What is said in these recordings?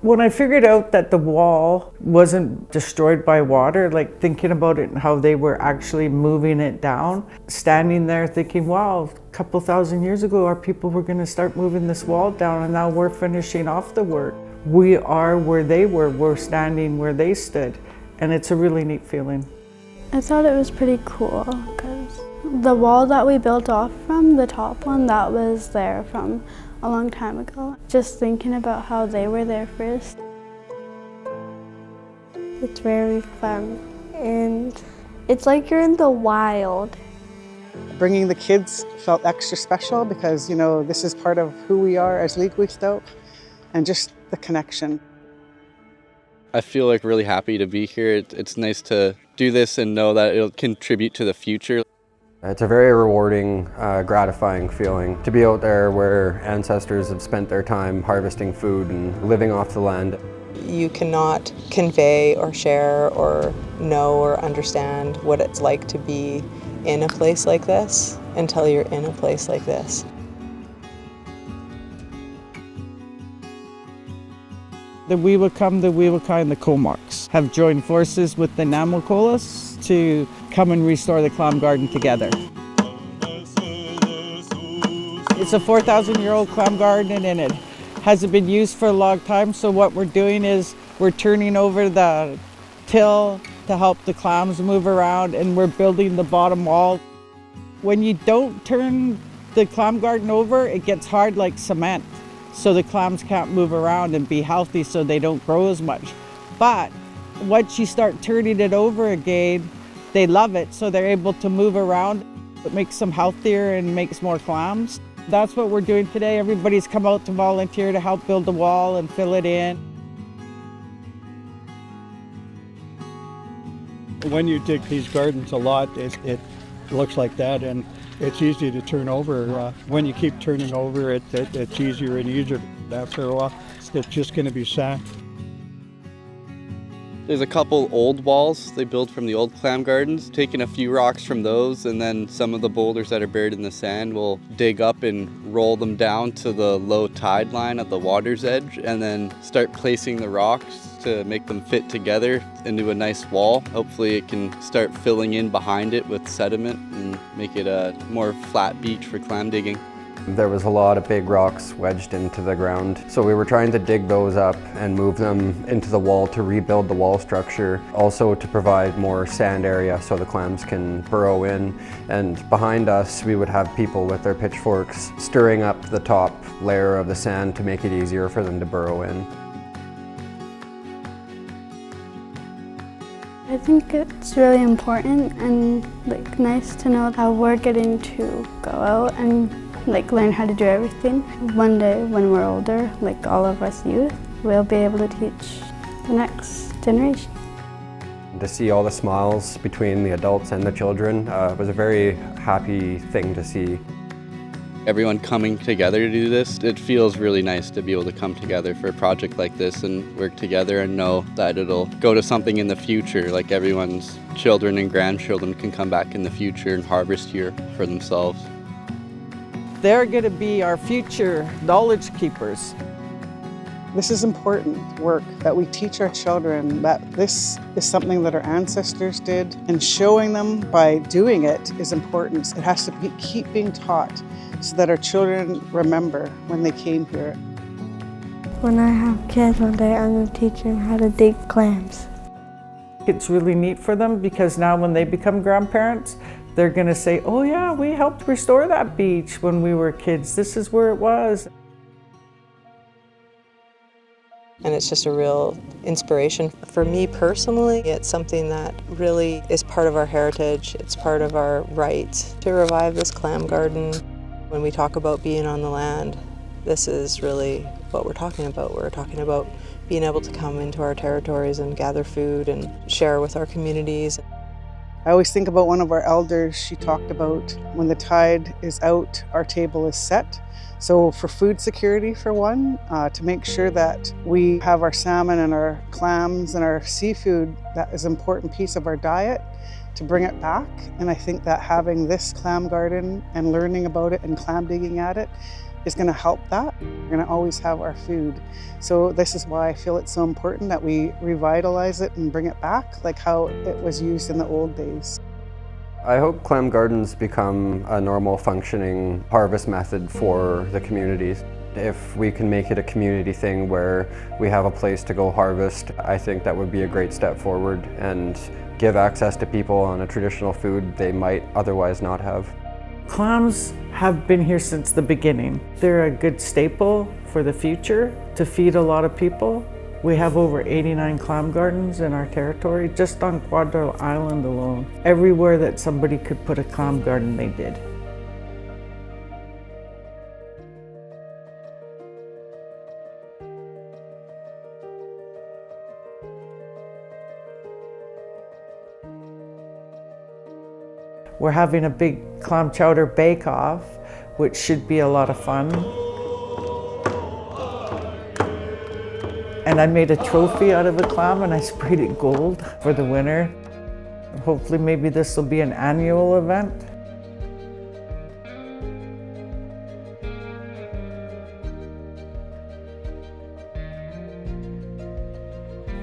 When I figured out that the wall wasn't destroyed by water, like thinking about it and how they were actually moving it down, standing there thinking, wow, a couple thousand years ago our people were going to start moving this wall down and now we're finishing off the work. We are where they were, we're standing where they stood, and it's a really neat feeling. I thought it was pretty cool because the wall that we built off from, the top one, that was there from a long time ago. Just thinking about how they were there first. It's very fun, and it's like you're in the wild. Bringing the kids felt extra special because, you know, this is part of who we are as League-Wheatstow, and just the connection. I feel like really happy to be here. It's nice to do this and know that it'll contribute to the future. It's a very rewarding, gratifying feeling to be out there where ancestors have spent their time harvesting food and living off the land. You cannot convey or share or know or understand what it's like to be in a place like this until you're in a place like this. The Weewakam, the Weewaka, and the Comox have joined forces with the Nanwakolas to come and restore the Clam Garden together. It's a 4,000-year-old clam garden and it hasn't been used for a long time, so what we're doing is we're turning over the till to help the clams move around, and we're building the bottom wall. When you don't turn the clam garden over, it gets hard like cement. So the clams can't move around and be healthy, so they don't grow as much. But once you start turning it over again, they love it, so they're able to move around. It makes them healthier and makes more clams. That's what we're doing today. Everybody's come out to volunteer to help build the wall and fill it in. When you dig these gardens a lot, it looks like that, and it's easy to turn over. When you keep turning over, it's easier and easier. After a while, it's just going to be sad. There's a couple old walls they built from the old clam gardens. Taking a few rocks from those, and then some of the boulders that are buried in the sand, we'll dig up and roll them down to the low tide line at the water's edge, and then start placing the rocks to make them fit together into a nice wall. Hopefully it can start filling in behind it with sediment and make it a more flat beach for clam digging. There was a lot of big rocks wedged into the ground, so we were trying to dig those up and move them into the wall to rebuild the wall structure, also to provide more sand area so the clams can burrow in. And behind us we would have people with their pitchforks stirring up the top layer of the sand to make it easier for them to burrow in. I think it's really important and nice to know how we're getting to go out and learn how to do everything. One day when we're older, all of us youth, we'll be able to teach the next generation. To see all the smiles between the adults and the children was a very happy thing to see. Everyone coming together to do this, it feels really nice to be able to come together for a project like this and work together and know that it'll go to something in the future, like everyone's children and grandchildren can come back in the future and harvest here for themselves. They're going to be our future knowledge keepers. This is important work that we teach our children that this is something that our ancestors did, and showing them by doing it is important. It has to keep being taught so that our children remember when they came here. When I have kids one day, I'm going to teach them how to dig clams. It's really neat for them because now when they become grandparents, they're going to say, oh yeah, we helped restore that beach when we were kids. This is where it was. And it's just a real inspiration. For me personally, it's something that really is part of our heritage. It's part of our right to revive this clam garden. When we talk about being on the land, this is really what we're talking about. We're talking about being able to come into our territories and gather food and share with our communities. I always think about one of our elders. She talked about when the tide is out, our table is set. So for food security, for one, to make sure that we have our salmon and our clams and our seafood, that is an important piece of our diet. to bring it back. And I think that having this clam garden and learning about it and clam digging at it is going to help that. We're going to always have our food. So this is why I feel it's so important that we revitalize it and bring it back like how it was used in the old days. I hope clam gardens become a normal functioning harvest method for the communities. If we can make it a community thing where we have a place to go harvest, I think that would be a great step forward and give access to people on a traditional food they might otherwise not have. Clams have been here since the beginning. They're a good staple for the future to feed a lot of people. We have over 89 clam gardens in our territory, just on Quadrille Island alone. Everywhere that somebody could put a clam garden, they did. We're having a big clam chowder bake-off, which should be a lot of fun. And I made a trophy out of a clam and I sprayed it gold for the winner. Hopefully maybe this will be an annual event.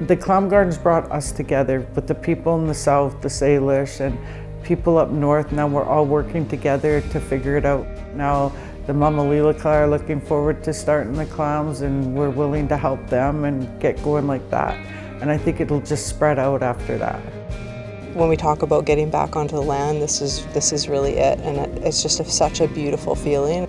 The Clam Gardens brought us together with the people in the south, the Salish, and people up north. Now we're all working together to figure it out. Now the Mamalilika are looking forward to starting the clams, and we're willing to help them and get going like that. And I think it'll just spread out after that. When we talk about getting back onto the land, this is really it, and it's just such a beautiful feeling.